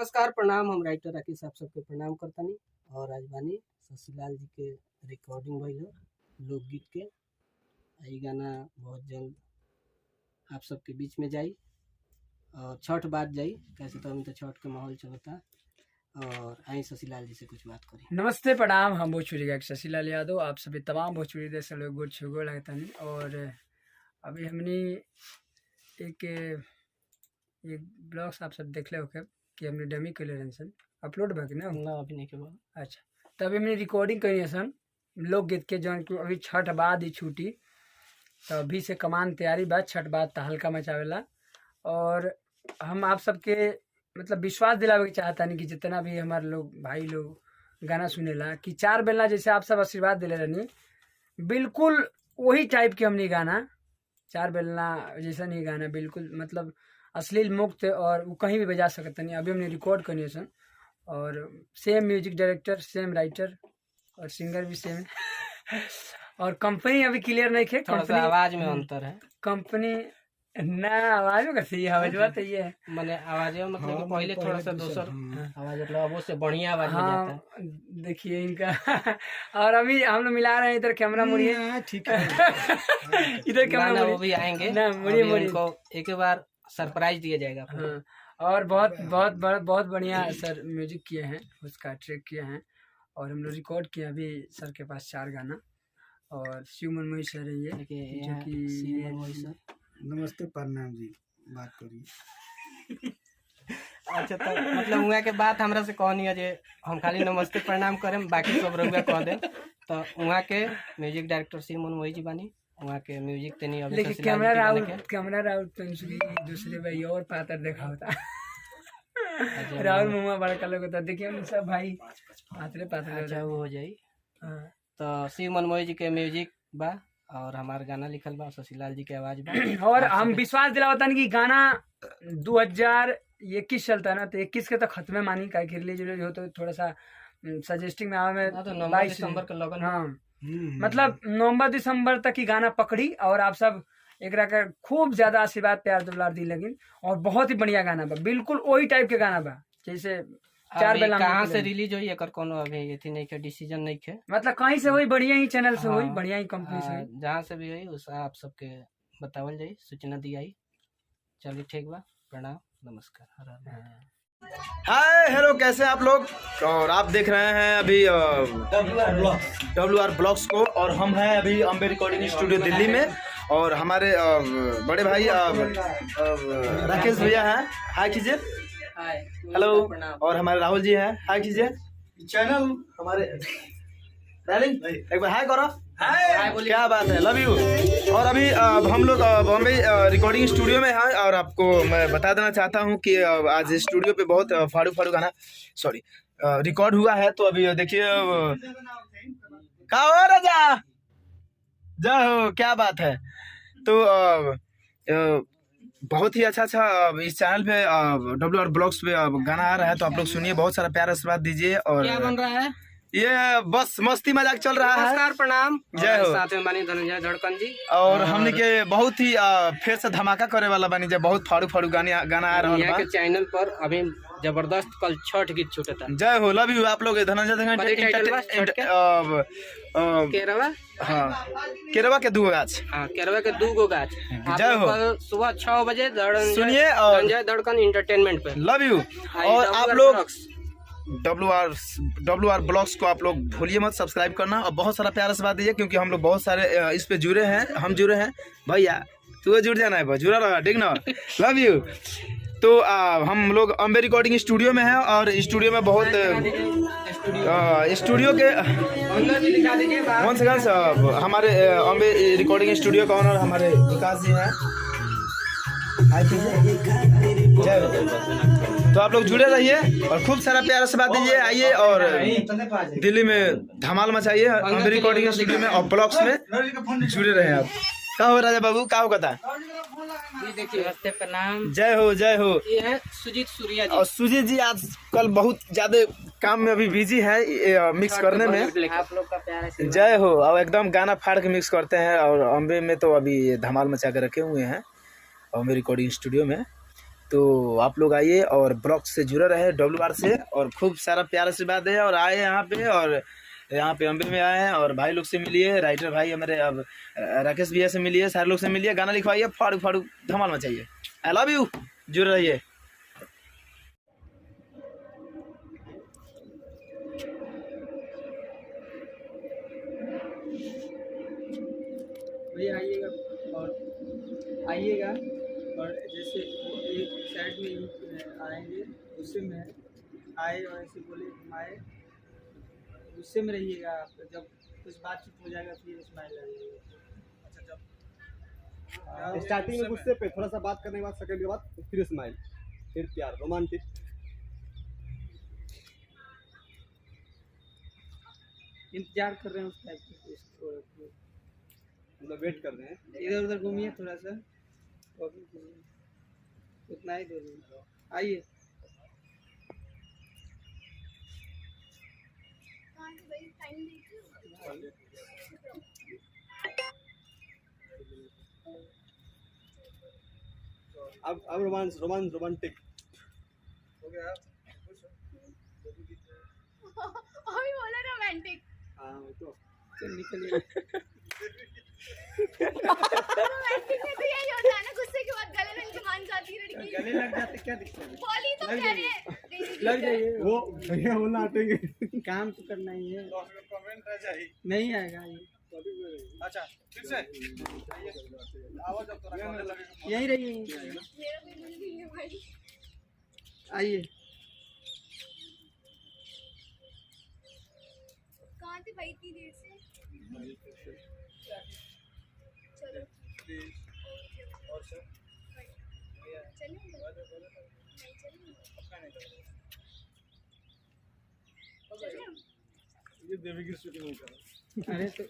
नमस्कार प्रणाम। हम राइटर राकेश आप सबके प्रणाम करतानी और आज बानी शशिलाल जी के रिकॉर्डिंग भइल लोकगीत के। ई गाना बहुत जल्द आप सबके बीच में जाई और छठ बाद जाई, कैसे तो अभी तो छठ के माहौल चलता। और आई शशिलाल जी से कुछ बात करी। नमस्ते प्रणाम। हम भोजपुरी गायक शशिलाल यादव आप सभी तमाम भोजपुरी देश लोग गोड़ छुगो लगता नहीं। और अभी हमने एक ब्लॉग्स आप सब देख ले कि हमने डमी के लिए सन अपलोड बाकी ना अभी नहीं के बाद। अच्छा, तो अभी हमने रिकॉर्डिंग करी सन लोकगीत के जौन अभी छठ बाद ही छूटी, तो अभी से कमान तैयारी बाद छठ बाद हल्का मचावेला। और हम आप सबके मतलब विश्वास दिलावे के चाहता नहीं कि जितना भी हमारे लोग भाई लोग गाना सुनेला कि चार बेलना जैसे आप सब आशीर्वाद दिले रहनी, बिल्कुल वही टाइप के हमने गाना चार बेलना जैसा नहीं गाना, बिल्कुल मतलब अश्लील मुक्त और वो कहीं भी बजा सकता नहीं। अभी हमने रिकॉर्ड करनी है सन और same music director, same writer और सिंगर भी सेम है। और कंपनी अभी क्लियर नहीं है, कंपनी आवाज में अंतर है। कंपनी ना आवाज में कैसी आवाज बात है ये मैंने आवाज में मतलब कि पहले थोड़ा सा दूसर आवाज मतलब अब उससे बढ़िया आवाज में जाता है। देखिए इनका और अभी हम लोग मिला रहे हैं, इधर कैमरा मुड़िए, ठीक है। इधर कैमरा वो भी आएंगे ना, मुड़िए मुड़िए उनको एक बार सरप्राइज दिया जाएगा। हाँ, और बहुत बढ़िया सर म्यूजिक किए हैं, उसका ट्रैक किए हैं और हम लोग रिकॉर्ड किए अभी सर के पास 4 गाना। और शिव मनमोही सर है ये जो कि नमस्ते प्रणाम जी, बात करिए। अच्छा, तो मतलब वहाँ के बात हमरा से कहनी है जे हम खाली नमस्ते प्रणाम करें, बाकी सब रउआ कह दे। तो वहाँ के म्यूजिक डायरेक्टर शिव मनमोही जी बानी, वहाँ के म्यूजिक तनी अभी लेकिन कैमरा राउत दूसरे भाई और पातर देखा होता। राहुल मुंह बड़का लोग होता, देखिए सब भाई पातले अच्छा वो हो जाई। तो शिव मनमोही जी के म्यूजिक बा और हमारा गाना लिखल बा, शशिलाल जी के आवाज बा। और हम विश्वास दिलावता कि गाना 2021 चलता है ना, तो 21 के तो खत्म मानी का रिलीज हो तो थोड़ा सा सजेस्टिंग में आवे में 22 दिसंबर के लगन। हाँ मतलब नवंबर दिसंबर तक ही गाना पकड़ी और आप सब एक का खूब ज्यादा आशीर्वाद प्यार दुलार दी लगिन। और बहुत ही बढ़िया गाना बा, बिल्कुल वही टाइप के गाना बा जैसे चार बेला। कहाँ से रिलीज हुई एकर कोनो अभी एथी नहीं के डिसीजन नहीं के, मतलब कहीं से हुई, बढ़िया ही चैनल से हुई, बढ़िया ही कंपनी से हुई, जहाँ से भी हुई उस आप सबके बतावल जाई, सूचना दी आई। चलिए ठीक बा, प्रणाम, नमस्कार। हाय हेलो, कैसे आप लोग? और आप देख रहे हैं अभी WR ब्लॉग्स को, और हम हैं अभी अम्बे रिकॉर्डिंग स्टूडियो दिल्ली में। और हमारे बड़े भाई राकेश भैया हैं, हाय कीजिए। हेलो। और हमारे राहुल जी हैं, हाय कीजिए। चैनल हमारे एक बार हाय करो। क्या बात है, लव यू। और अभी हम लोग बॉम्बे रिकॉर्डिंग स्टूडियो में हैं और आपको मैं बता देना चाहता हूं कि आज स्टूडियो पे बहुत फाड़ू गाना रिकॉर्ड हुआ है। तो अभी देखिए का हो राजा जय हो, क्या बात है। तो बहुत ही अच्छा इस चैनल पे WR ब्लॉग्स पे गाना आ रहा है, तो आप लोग सुनिए, बहुत सारा प्यार आशीर्वाद दीजिए। और क्या बन रहा है? ये बस मस्ती मजाक चल रहा है। नमस्कार प्रणाम, जय हो। साथ में बानी धनंजय धड़कन जी। और हमने के बहुत ही फिर से धमाका करे वाला बानी, जब बहुत फाड़ू गाना आ रहा है के चैनल पर अभी जबरदस्त कल छठ गीत छूटता। जय हो, लव यू। आप लोग धनंजय केरवा के 2 गाछ, केरवा के 2 गाछ। जय हो। सुबह 6 बजे सुनिए और धनंजय धड़कन इंटरटेनमेंट पे, लव यू। और आप लोग WR ब्लॉग्स को आप लोग भूलिए मत सब्सक्राइब करना और बहुत सारा प्यार से बात दीजिए, क्योंकि हम लोग बहुत सारे इस पे जुड़े हैं, हम जुड़े हैं भैया, तू जुड़ जाना है, जुड़ा रहा, ठीक ना, लव यू। तो हम लोग अम्बे रिकॉर्डिंग स्टूडियो में हैं और स्टूडियो में बहुत स्टूडियो के वन सेकंड हमारे अम्बे रिकॉर्डिंग स्टूडियो का ऑनर हमारे विकास जी हैं। तो आप लोग जुड़े रहिए और खूब सारा प्यार से बात दीजिए, आइए और दिल्ली में धमाल मचाइए अम्बे रिकॉर्डिंग स्टूडियो में और ब्लॉग्स में जुड़े रहे आप। क्या हो राजा बाबू, क्या हो कथा? देखिए प्रणाम, जय हो जय हो। ये है सुजीत सूर्या जी। और सुजीत जी आजकल बहुत ज्यादा काम में अभी बिजी है मिक्स करने में। आप लोग का प्यार है, जय हो। और एकदम गाना फाड़ के मिक्स करते हैं और अम्बे में तो अभी धमाल मचा के रखे हुए हैं अम्बे रिकॉर्डिंग स्टूडियो में। तो आप लोग आइए और ब्लॉग से जुड़े रहे WR से, और खूब सारा प्यार से बात है। और आए यहाँ पे, और यहाँ पे अम्बे में आए हैं, और भाई लोग से मिलिए, राइटर भाई हमारे अब राकेश भैया से मिलिए, सारे लोग से मिलिए, गाना लिखवाइए, फाड़ू फाड़ू धमाल मचाइए। आई लव यू, जुड़े रहिए। भैया आइएगा और जैसे वो एक साइड में आएंगे, गुस्से में आए और ऐसे बोले घुमाए, गुस्से में रहिएगा आप। जब कुछ बातचीत हो जाएगा फिर स्माइल आइएगा। अच्छा, जब स्टार्टिंग में गुस्से पे, थोड़ा सा बात करने के बाद, सेकंड के बाद फिर स्माइल, फिर प्यार, रोमांटिक। इंतजार कर रहे हैं उस टाइप के, मतलब वेट कर रहे हैं। इधर उधर घूमिए थोड़ा सा, उतना ही दूर आइए। अब रोमांटिक हो गया। अभी बोला रोमांटिक। हाँ वो तो चल निकलिए। रोमांटिक में तो यही होता है ना, गुस्से के बाद गले में मान जाती है लड़की। गले लग जाते क्या दिक्कत है? बोली तो कह रहे हैं। लग जाइए, वो भैया बोलना हटेंगे। काम तो करना ही है। कमेंट आ जाए नहीं आएगा ये, अच्छा फिर से आवाज अब तो यही रहिए, मेरा भी दिल नहीं है भाई। आइए। कहाँ थे भाई इतनी देर से? चलो और सर चलेंगे? ये देवी की शूटिंग कर अरे तो